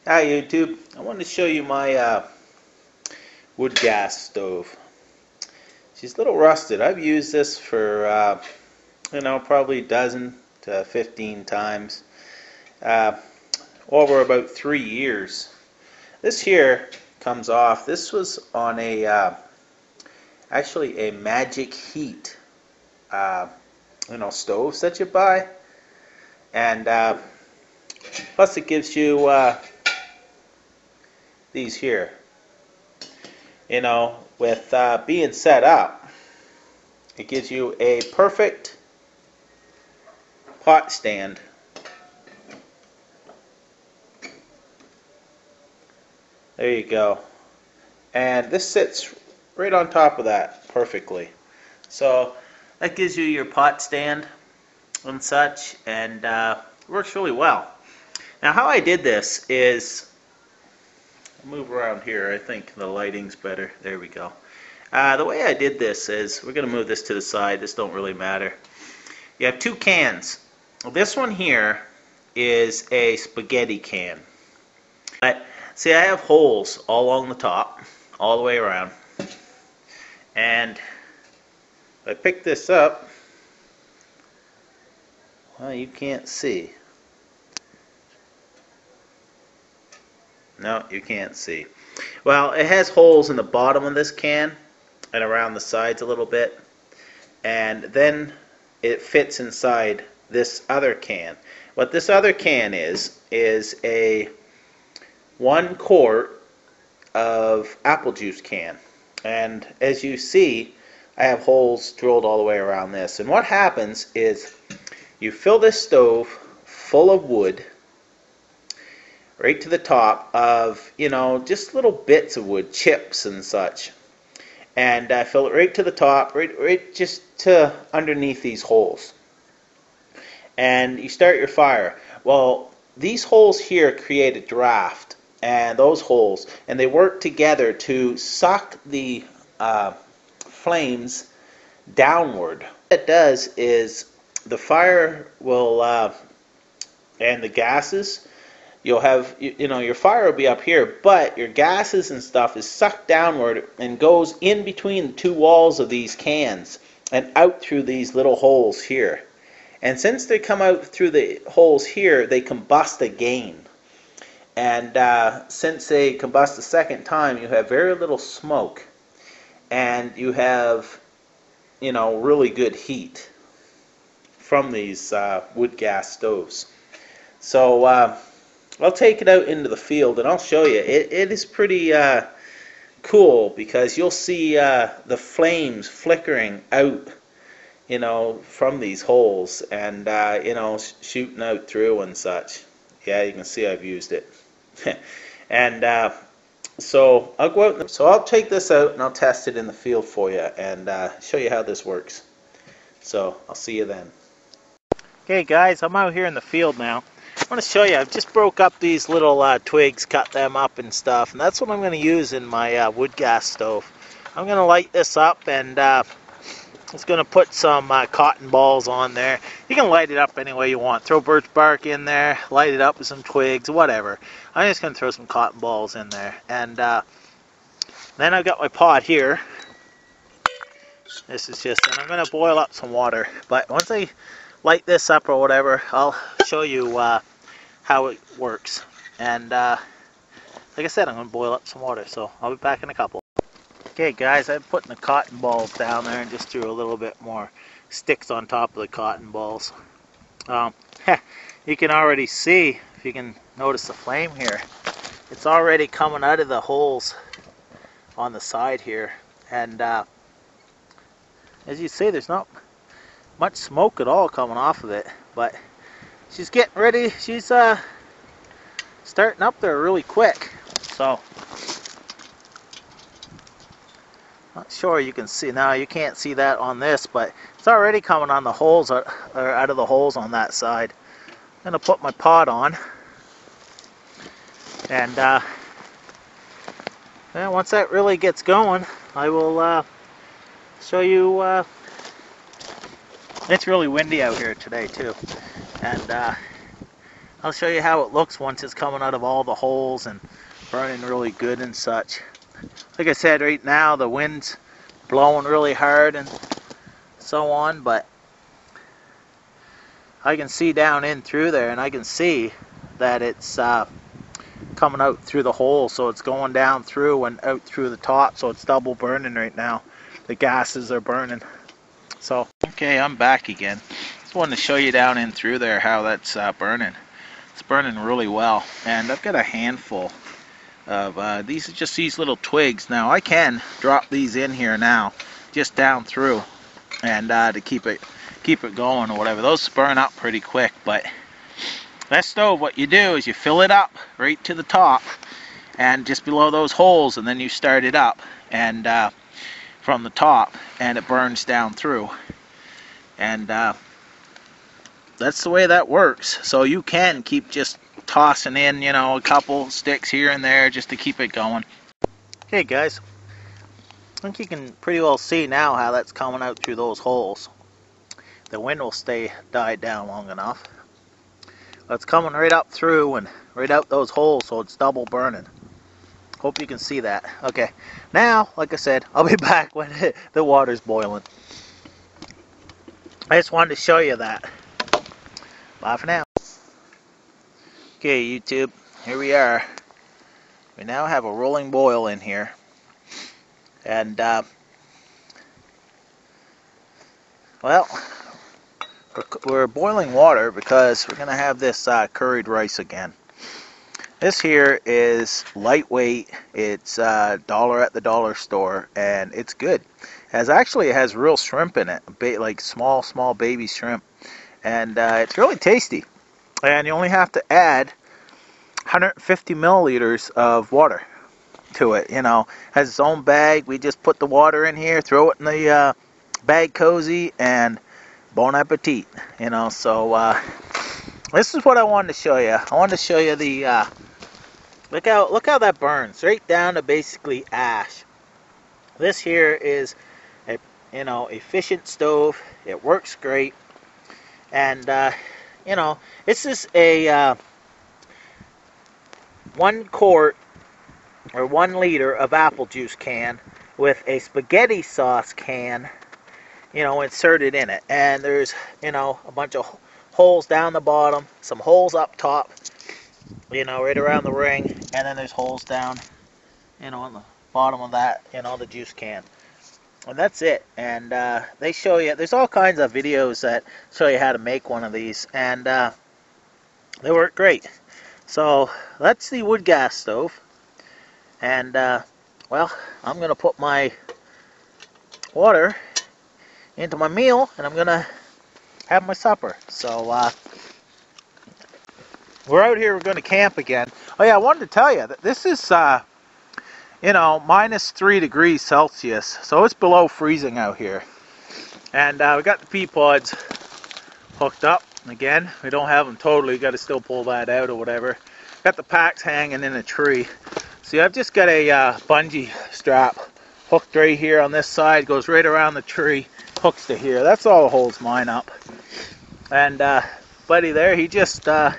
Hi YouTube, I wanted to show you my wood gas stove. She's a little rusted. I've used this for probably a dozen to 15 times uh, over about 3 years. This here comes off. This was on a actually a Magic Heat stoves that you buy, and plus it gives you these here. With being set up, it gives you a perfect pot stand. There you go. And this sits right on top of that perfectly. So that gives you your pot stand and such, and works really well. Now how I did this is, I'll move around here. I think the lighting's better. There we go. The way I did this is, we're going to move this to the side. This don't really matter. You have two cans. This one here is a spaghetti can. But see, I have holes all along the top, all the way around. And if I pick this up, well, you can't see. No, you can't see. Well, it has holes in the bottom of this can and around the sides a little bit. And then it fits inside this other can. What this other can is a 1 quart of apple juice can. And as you see, I have holes drilled all the way around this. And what happens is you fill this stove full of wood right to the top of, just little bits of wood, chips and such. And fill it right to the top, right just to underneath these holes. And you start your fire. Well, these holes here create a draft, and those holes, and they work together to suck the flames downward. What it does is the fire will, and the gases, you'll have, your fire will be up here, but your gases and stuff is sucked downward and goes in between the two walls of these cans and out through these little holes here. And since they come out through the holes here, they combust again. And since they combust a second time, you have very little smoke. And you have, really good heat from these wood gas stoves. So I'll take it out into the field and I'll show you. It is pretty cool, because you'll see the flames flickering out, from these holes, and shooting out through and such. Yeah, you can see I've used it. And so I'll go out. So I'll take this out and I'll test it in the field for you and show you how this works. So I'll see you then. Okay guys, I'm out here in the field now. I want to show you, I've just broke up these little twigs, cut them up and stuff, and that's what I'm going to use in my wood gas stove. I'm going to light this up, and it's going to put some cotton balls on there. You can light it up any way you want. Throw birch bark in there, light it up with some twigs, whatever. I'm just going to throw some cotton balls in there. And then I've got my pot here. This is just, and I'm going to boil up some water. But once I light this up or whatever, I'll show you how it works. And like I said, I'm going to boil up some water. So I'll be back in a couple. Okay guys, I'm putting the cotton balls down there and just threw a little bit more sticks on top of the cotton balls. You can already see, if you can notice the flame here, it's already coming out of the holes on the side here. And as you see, there's not much smoke at all coming off of it, but she's getting ready. She's starting up there really quick. So not sure you can see now. You can't see that on this, but it's already coming on the holes, or out of the holes on that side. I'm gonna put my pot on, and then once that really gets going, I will show you. It's really windy out here today too, and I'll show you how it looks once it's coming out of all the holes and burning really good and such. Like I said, right now the wind's blowing really hard and so on, but I can see down in through there, and I can see that it's coming out through the hole, so it's going down through and out through the top, so it's double burning right now. The gases are burning. So, okay, I'm back again. Just wanted to show you down in through there how that's burning. It's burning really well, and I've got a handful of these are just these little twigs. Now I can drop these in here now, just down through, and to keep it going or whatever. Those burn up pretty quick, but that stove, what you do is you fill it up right to the top and just below those holes, and then you start it up and from the top, and it burns down through, and that's the way that works. So you can keep just tossing in, you know, a couple sticks here and there just to keep it going. Okay guys, I think you can pretty well see now how that's coming out through those holes. The wind will die down long enough. But it's coming right up through and right out those holes, so it's double burning. Hope you can see that. Okay, now, like I said, I'll be back when the water's boiling. I just wanted to show you that. Bye for now. Okay, YouTube, here we are. We now have a rolling boil in here. And, well, we're boiling water because we're going to have this curried rice again. This here is lightweight. It's $1 at the dollar store, and it's good. It has real shrimp in it, like small baby shrimp, and it's really tasty. And you only have to add 150 milliliters of water to it. You know, it has its own bag. We just put the water in here, throw it in the bag cozy, and bon appetit. You know, so this is what I wanted to show you. I wanted to show you the look how that burns right down to basically ash. This here is a efficient stove. It works great, and this is a 1 quart or 1 liter of apple juice can with a spaghetti sauce can, inserted in it. And there's, a bunch of holes down the bottom, some holes up top, right around the ring, and then there's holes down, on the bottom of that, the juice can. And that's it. And they show you, there's all kinds of videos that show you how to make one of these, and they work great. So that's the wood gas stove. And well, I'm gonna put my water into my meal, and I'm gonna have my supper. So we're out here, we're going to camp again. Oh yeah, I wanted to tell you that this is minus 3 degrees Celsius, so it's below freezing out here. And we got the pea pods hooked up. Again, we don't have them totally, got to still pull that out or whatever. Got the packs hanging in a tree. See, I've just got a bungee strap hooked right here on this side, goes right around the tree, hooks to here. That's all that holds mine up. And buddy there, he just has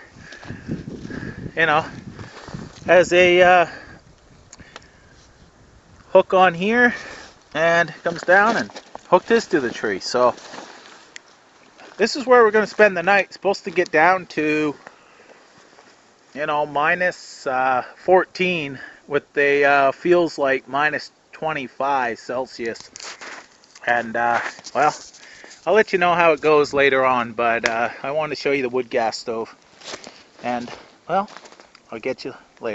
a hook on here and comes down and hooked his to the tree. So this is where we're going to spend the night. It's supposed to get down to minus 14 with the feels like minus 25 Celsius. And well, I'll let you know how it goes later on, but I wanted to show you the wood gas stove. And well, I'll get you later.